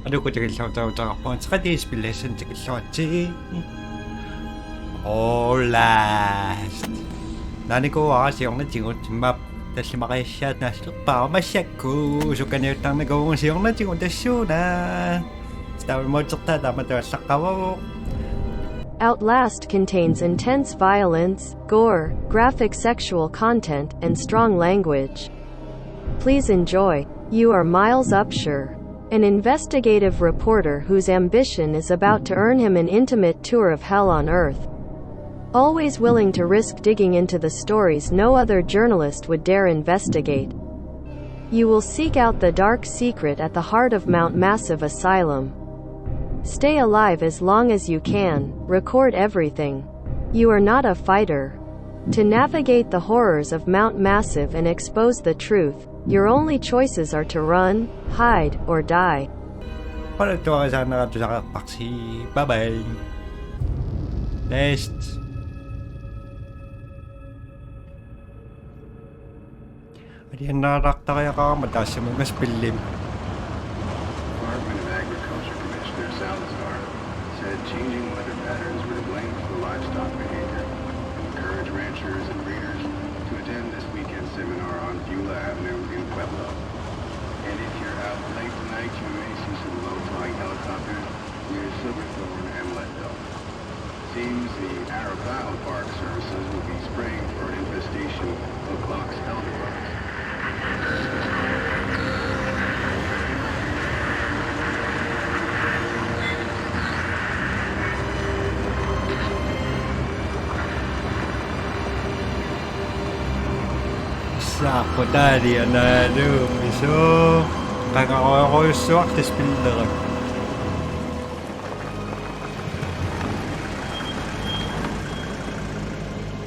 Aduko tagalsaw saka disbilation tagalsaw Outlast. Nani ko kasi yung natingot map tas makasya na pa masyaku so kanitang nagawang siyong natingot na Star mo tsukta dapat sa kawaw. Outlast contains intense violence, gore, graphic sexual content, and strong language. Please enjoy. You are Miles Upshur, an investigative reporter whose ambition is about to earn him an intimate tour of hell on Earth. Always willing to risk digging into the stories no other journalist would dare investigate. You will seek out the dark secret at the heart of Mount Massive Asylum. Stay alive as long as you can, record everything. You are not a fighter. To navigate the horrors of Mount Massive and expose the truth, your only choices are to run, hide, or die. Para ito ka sana ka sa paksi. Bye-bye. Next. Adi narakta kaya ka mataas yung mga spillim. Changing weather patterns were to blame for livestock behavior. Encourage ranchers and breeders to attend this weekend seminar on Beulah Avenue in Pueblo. And if you're out late tonight, you may see some low-flying helicopters near Silverthorne and Leadville. Seems the Arabao Park Services will be spraying for an infestation of box elderbugs. Sako tadi aduh so kakak ako so aktis pilder.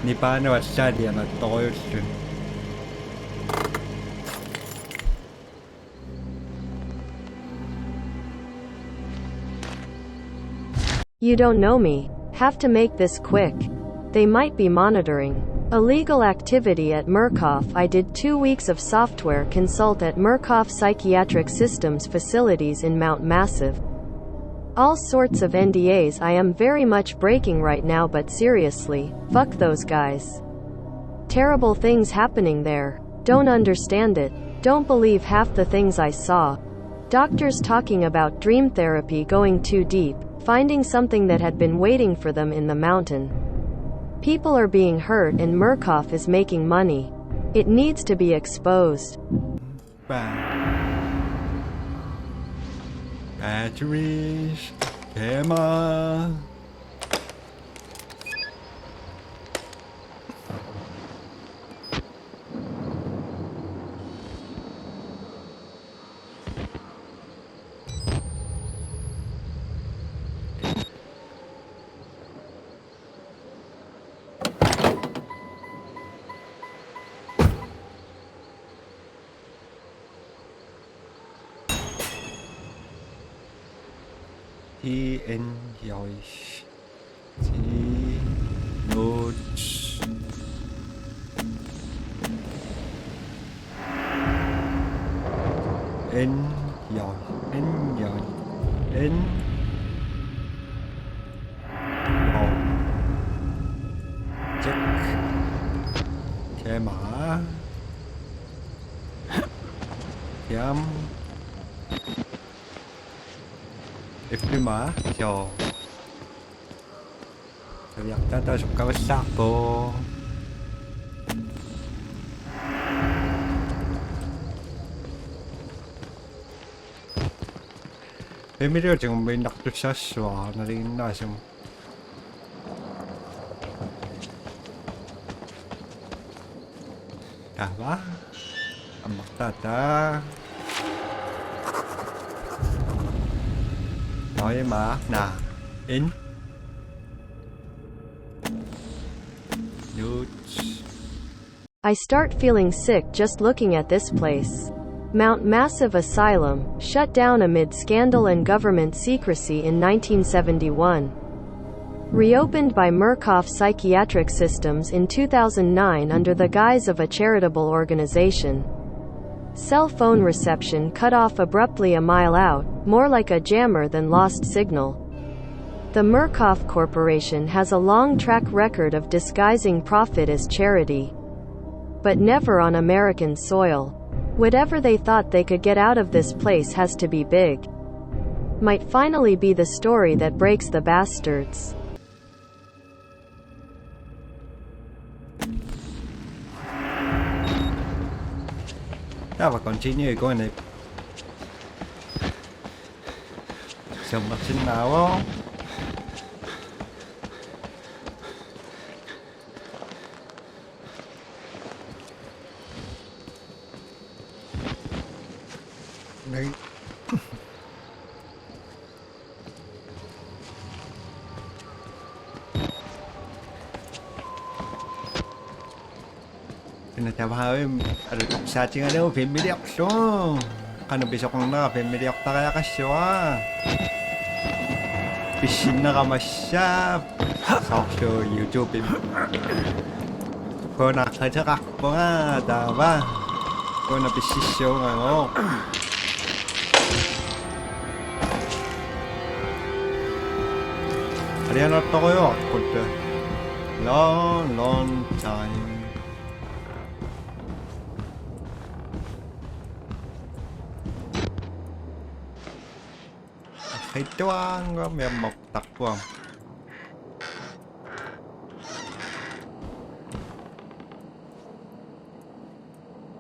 Ni paano at sadi ang toyo yun. You don't know me. Have to make this quick. They might be monitoring illegal activity at Murkoff. I did 2 weeks of software consult at Murkoff Psychiatric Systems facilities in Mount Massive. All sorts of NDAs I am very much breaking right now, but seriously, fuck those guys. Terrible things happening there. Don't understand it. Don't believe half the things I saw. Doctors talking about dream therapy going too deep, finding something that had been waiting for them in the mountain. People are being hurt and Murkoff is making money. It needs to be exposed. Batteries, camera. He enjoys the notes. Enjoy. Check. Camera. Cam. F5 저 약간 더 젓가락을 쌓고 Emilia 지금 may naktusaswa na rin na siyang tama ang magtata nói mà nè in Nudes. I start feeling sick just looking at this place. Mount Massive Asylum, shut down amid scandal and government secrecy in 1971. Reopened by Murkoff Psychiatric Systems in 2009 under the guise of a charitable organization. Cell phone reception cut off abruptly a mile out, more like a jammer than lost signal. The Murkoff Corporation has a long track record of disguising profit as charity. But never on American soil. Whatever they thought they could get out of this place has to be big. Might finally be the story that breaks the bastards. Ta va continue con này. Xong mặt xin nào không? Đấy. Pinatawag sa ating ano, film reaction. Ano besok na film reaction kaya kasya. Pisin na kamasya. Sa YouTube. Ko nakajak ako nga, diba? Ko na pisisyo nga ako. Ariano to koyo, kunta. Long time. Ito ang may magtakbo.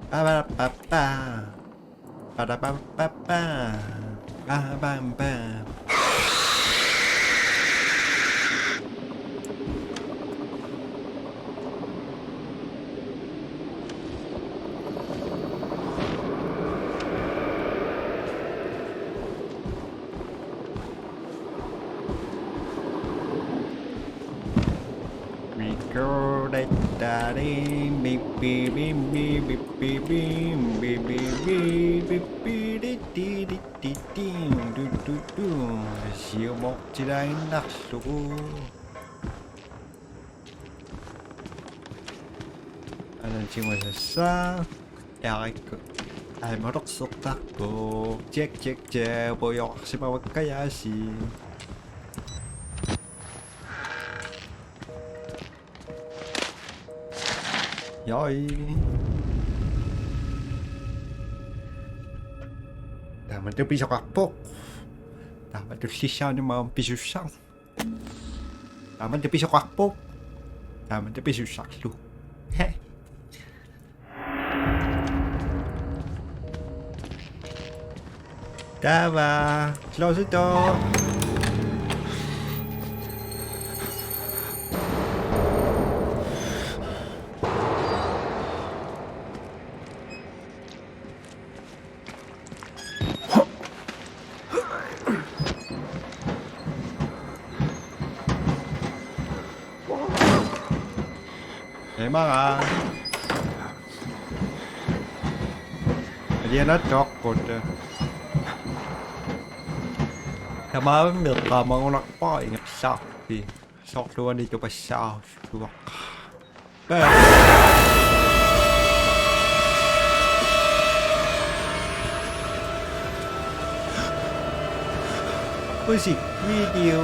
Ba-ba-ba-ba. Ba-da-ba-ba-ba. Ba-ba-ba. Daddy, beep beep beep beep beep beep beep beep beep beep do siêu một chỉ đánh nặc số anh chỉ muốn sa ai ai mà đọc số tắc bộ check bộ yok xem mà cái gì rồi dapat tu pisau kapok dapat tu sisa ni mau pisau sang dapat tu pisau kapok dapat tu pisau saklu he dapat close the door. Mga dia nó chọt cột theo má được mà nó bỏi nhập sao thì sọt luôn đi cho bà sao luôn music video.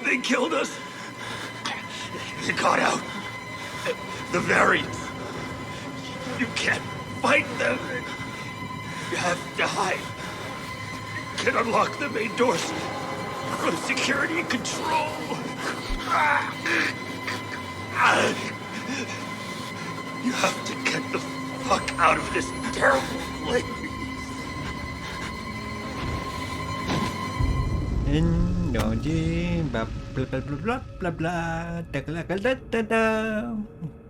They killed us. You got out. The variants. You can't fight them. You have to hide. You can unlock the main doors from security control. You have to get the fuck out of this terrible place. Rồi chứ bla bla bla bla bla bla da da da da da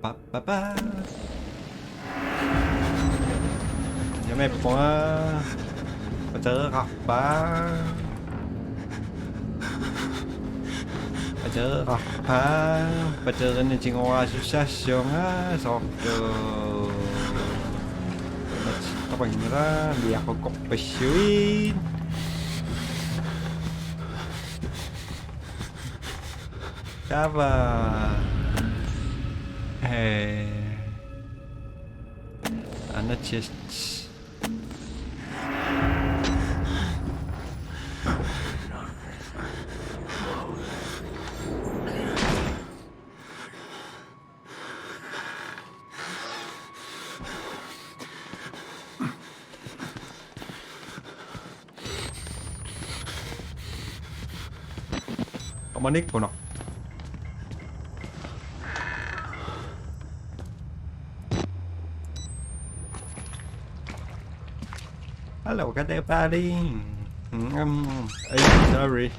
ba ba ba nhà mẹ bỏ bà chờ học bà chờ học bà chờ nên chỉ ngồi xuất xuống á sọt rồi các bạn ra đi học cọc bê xíu Java. Another chest. Come on, no. Hello, got everybody. Sorry.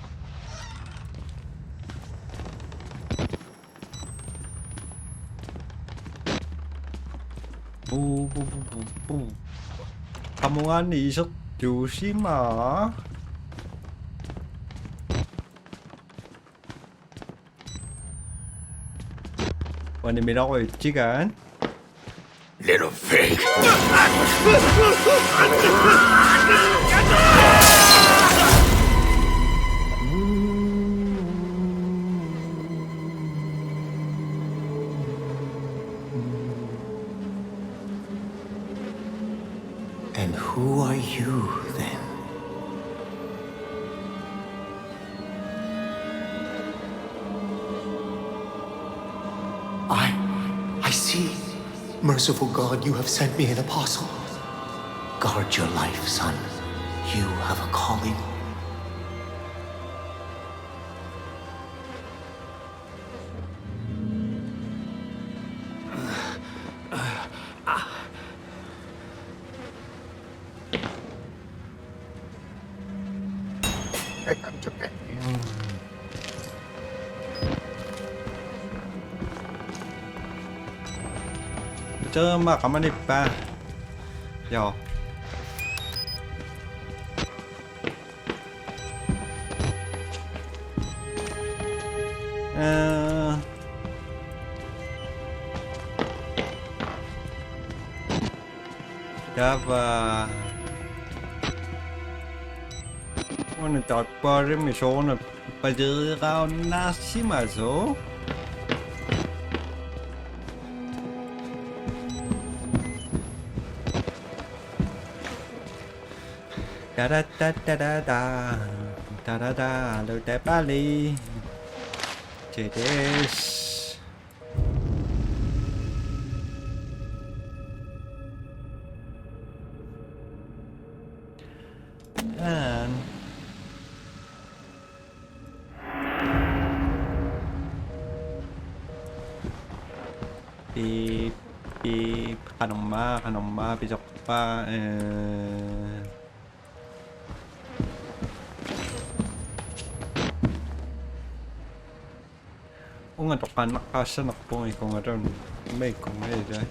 가만히 있어 조심하. 원님이라고 했지간. Little pig. And who are you then? I see. Merciful God, you have sent me an apostle. Guard your life, son. You have a calling. Chứ mà 가만히 있봐. 야. Java. 오늘 덕벌음이 손을 빠지가 나시마소. 따라따따라다 따라다 놀때 빨리 제데스 삐삐 간엄마 비적바 Kung ano ka nakasanak po kung ano may dyan.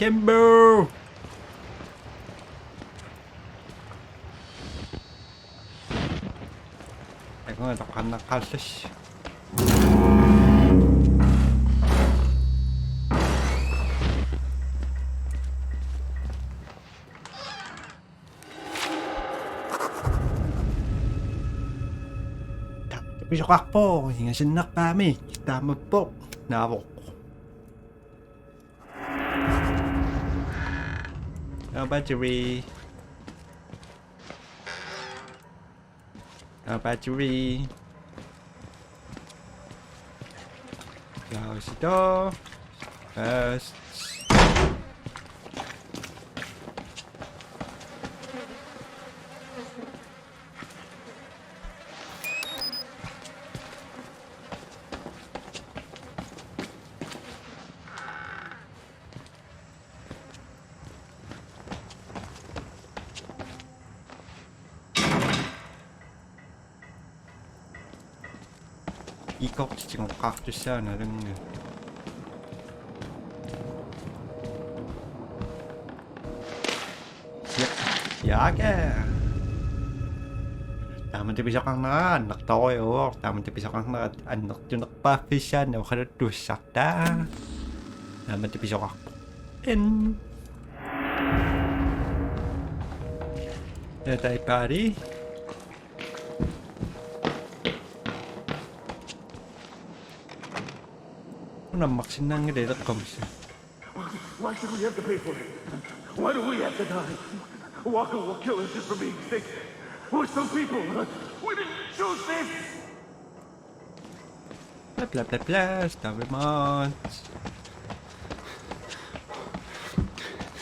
Kimbo! Ay kung ano ka nakasas. Besok ako, hinga sinak kami. Kita mo po. Nawok. Battery. Battery. Close the door. First. 이거 지금 깍두시 하나는 야게 Tama bisa kang na anak tayo tama bisa kang na anak yung nakpa-fisyan o kada dusak ta tama bisa kang dai pari. Una maksinang gede tak komisi. Why should we have to pay for it? Why do we have to die? Walker will kill us just for being sick. We're some people. We didn't choose this. Bla bla bla bla, stavimat.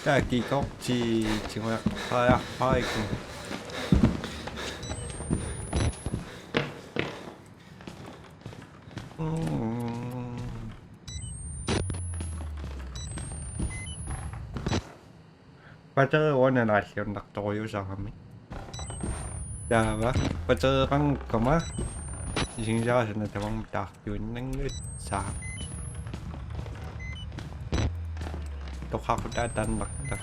Tääkin kokti, sinua haiku. Pater onen allion naktoriusarami. Tava, pater kang kama. Isinsaasana tamang taakkiunnangut saa. Toqaqutaatanmarta.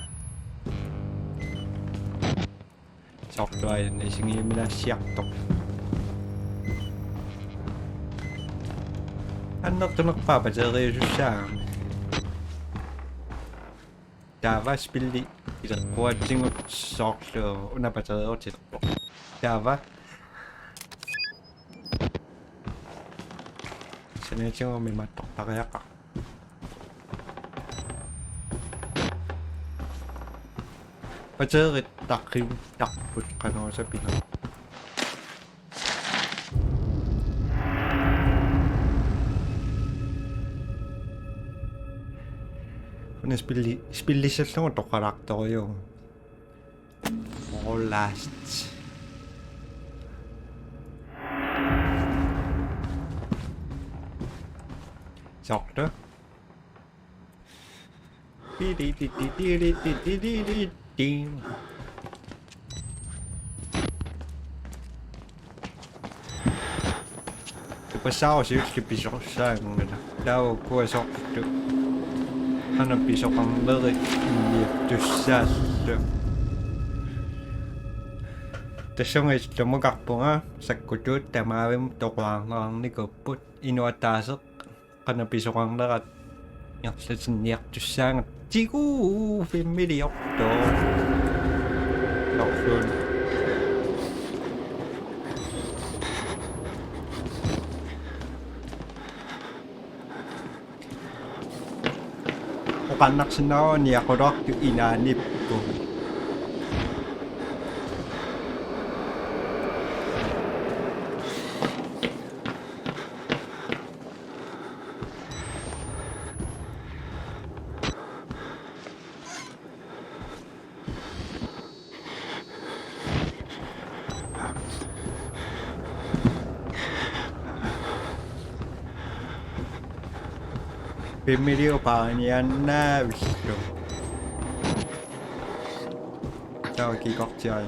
Sortuayan isingiminassiartoq. Annertunerpaa pateriusussaami. Tava spilli ilerquatsingut soorlu una pateriortilerpo. Tava Sanetsingu mimattortariaqa. Paterit taqqiu tarput qanuusapina. Una spillissallugu toqalaartoriu. Outlast. Sorte. Passaus yksi pisossangana. Tau kuosortu. Anna pisokan leri tyssällu. Tässä on sitten mukapunga sakkutut tamaavim toqlaarnernikkupput inuataaseq qana pisokan lerat yarlatinniartussaangat tigu 5 milliorto. Norlun. Oqannarsinnaruani aqulortu inaanippu. Pimilio paanian naavillu. Tää kikoktiai.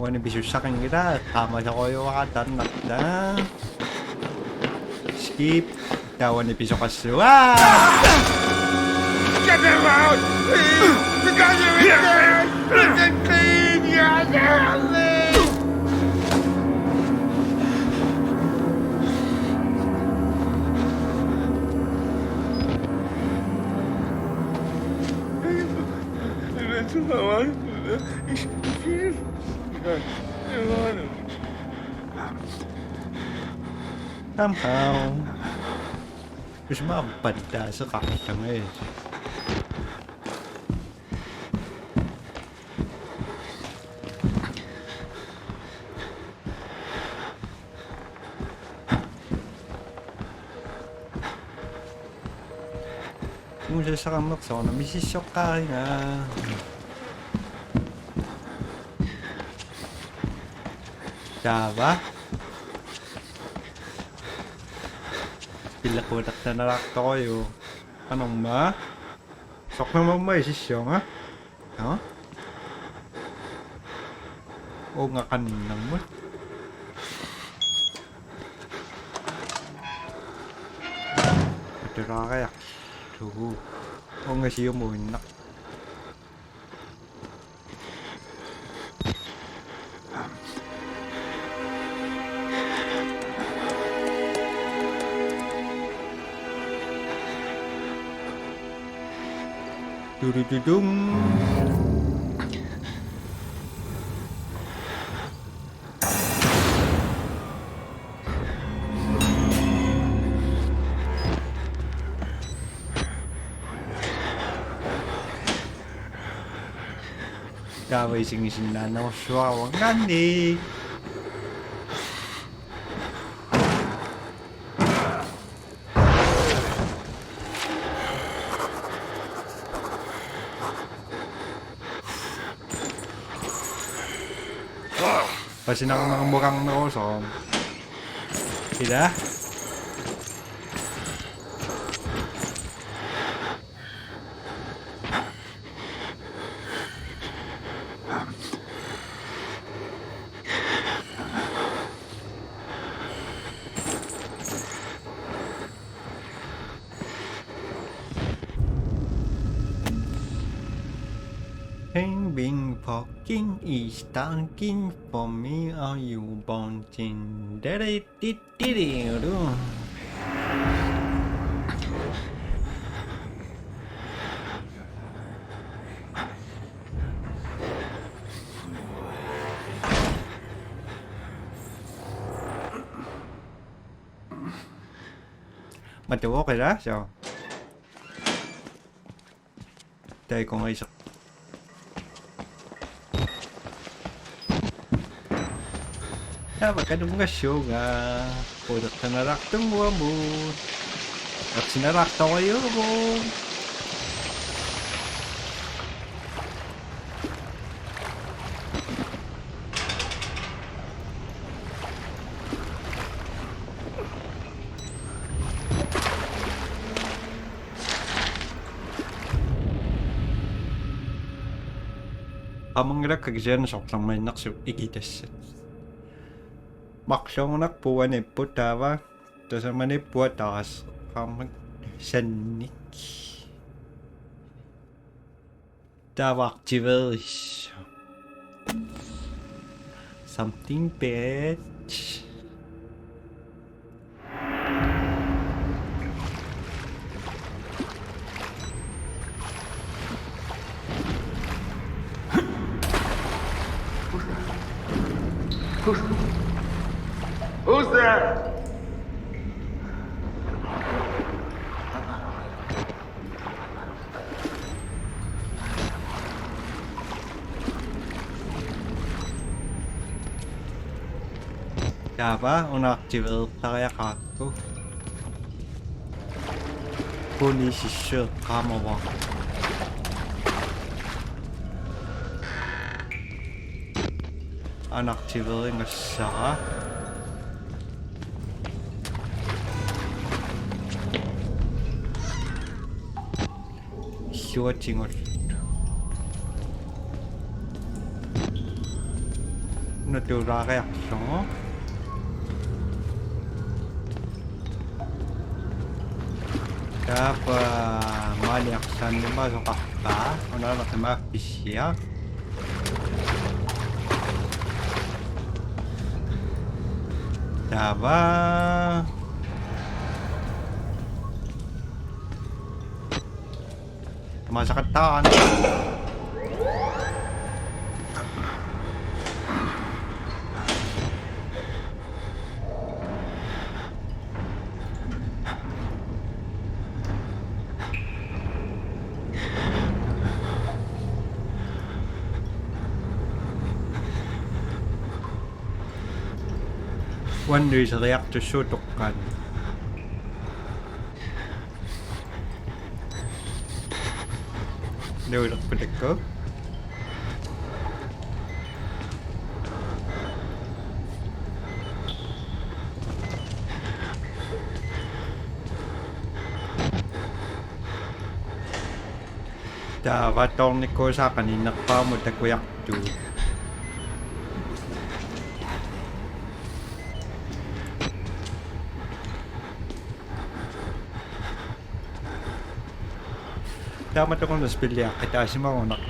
Wani bisussakin kita tama sa koyuatan nakta. Skip. Tawani pisokassu. Get him out! Please! Because you're in there! Listen clean! You're there! Somehow. Gusto makapadda sa kakita ngayon. Kung sa kamakso na misisok ka nga. Diba? Pilakunak na narakto kayo. Anong ma? Sok naman mo isisyo nga? Ha? O nga kaninang mo? Patira kaya. Tuhu. O nga siyo mo inak. 두두두둥. Cả vệ sinh sinh là nó xóa ngắn đi. Kasi mukhang nausong. Tidak? Being fucking is talking for me. Are you bouncing? Mà chỗ cái đó sao? Đây còn ai sao? Baka nung gasyo nga pudot na naraktong mo at sinarakto kayo mo. Amang rak kagyan sok sang may nakso ikitas. Maksong nakpuan putava to sa manipuatas kamag sanik activate something bad. Who's there? Java unaktiveret Tariakato. Politische Kamera. Unaktivering af Sarah. Sorting of natural reaction. Kapa maliaksan lima sa kakta. Ano na matemapisia. Dava. Masakatan. When there is a reactor sutukan. Đều được phân tích cớ. Và trong này cô sa kanina pa mo ta kuyak tu. Tama to kung naspilya kita si mga anak.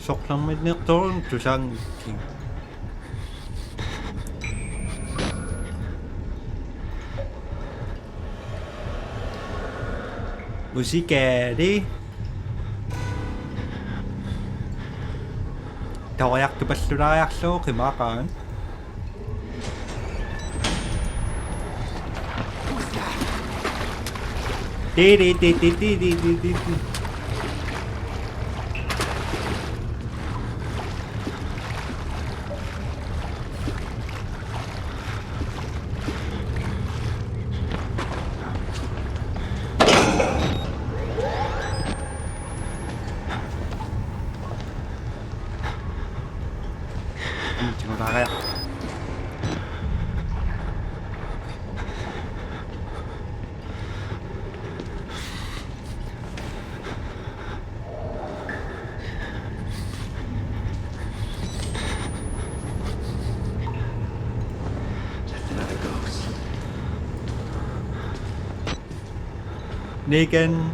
soqlarminnertorun tusaangikking musikaali toriartupallulariarlugu qimaaqaan ti. 지금 나가야 Negan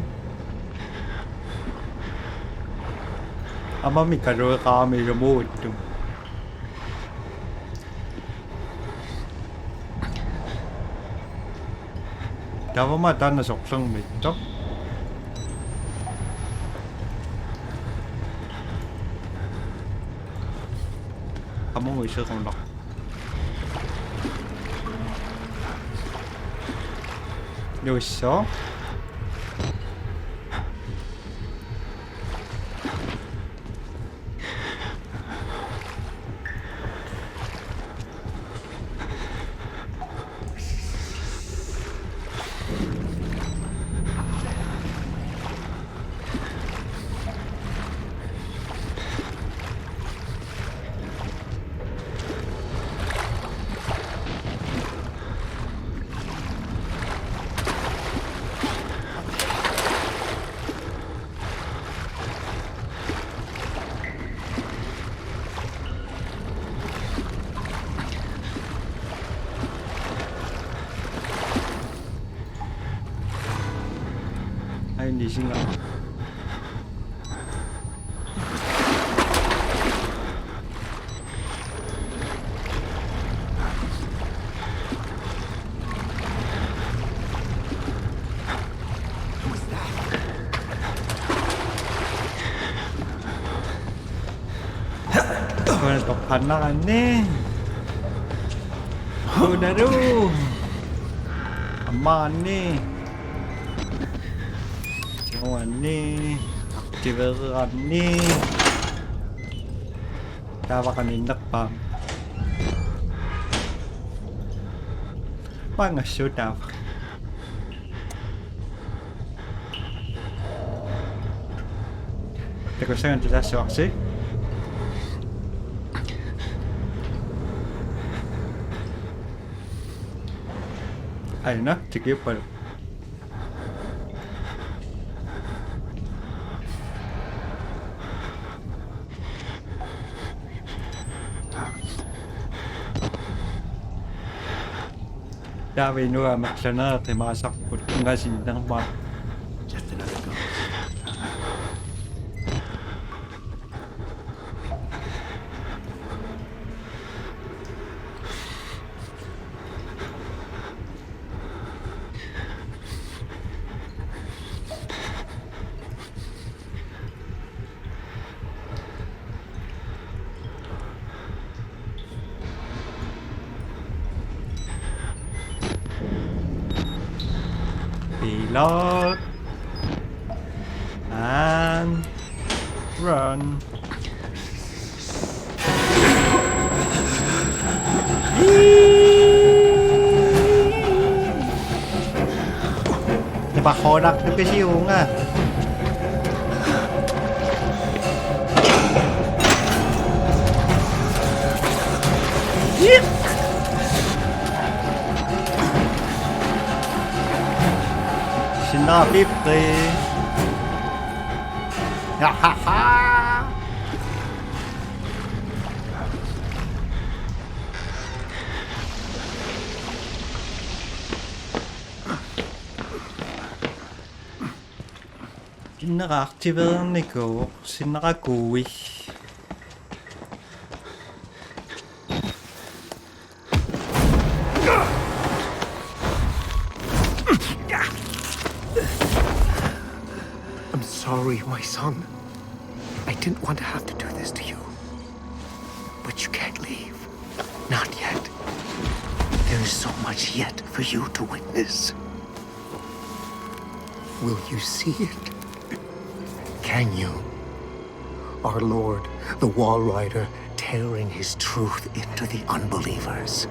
ama mikaro kami remote Tama na soklang mito. Kamu mo isa kong lock. Yoso. Ay, hindi siya nga. Kung natokpan na ka ni. Kunaro. Aman ni. Ni tiberan ni tawa kanindak pa mga shoot-up teko sa ganito sa soksi ayun na, sige pa Dami nua maksana te masak put ngasih nang mat. Just another ghost. Reload and run. Napakorak na kasi yung nga. Sinabi pre. Hahaha. Naka-activate niko, sinakakuwi. sorry, my son. I didn't want to have to do this to you. But you can't leave. Not yet. There is so much yet for you to witness. Will you see it? Can you? Our Lord, the Wall Rider, tearing his truth into the unbelievers.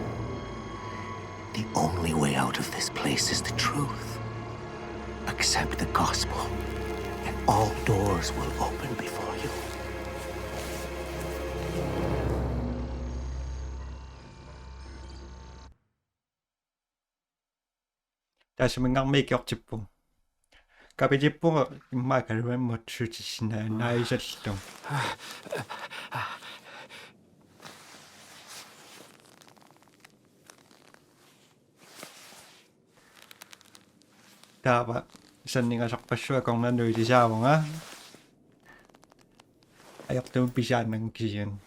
The only way out of this place is the truth. Accept the gospel, and all doors will open before you. 다시 민강미 격집부 까비집부 임마 결혼 못 출지시나 나이셨시동 다바 선닝아 적바슈아 공난 누이지 자봉아 아역도 비자는 기준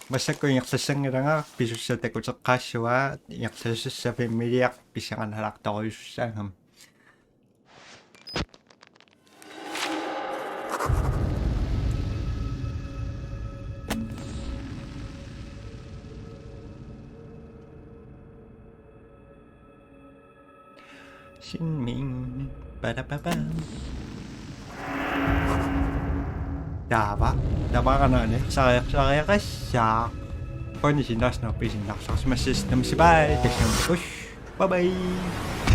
Masako yung sasangera nga pisusya te ko sa kaswa yung sa pamilyak pisangan halakta ko yung susaham. Sinming padapapam. Daba ka na ni. Sakaya ka siya. Pwede sinas na pisin na sa system si bye. Kasi push. Bye bye.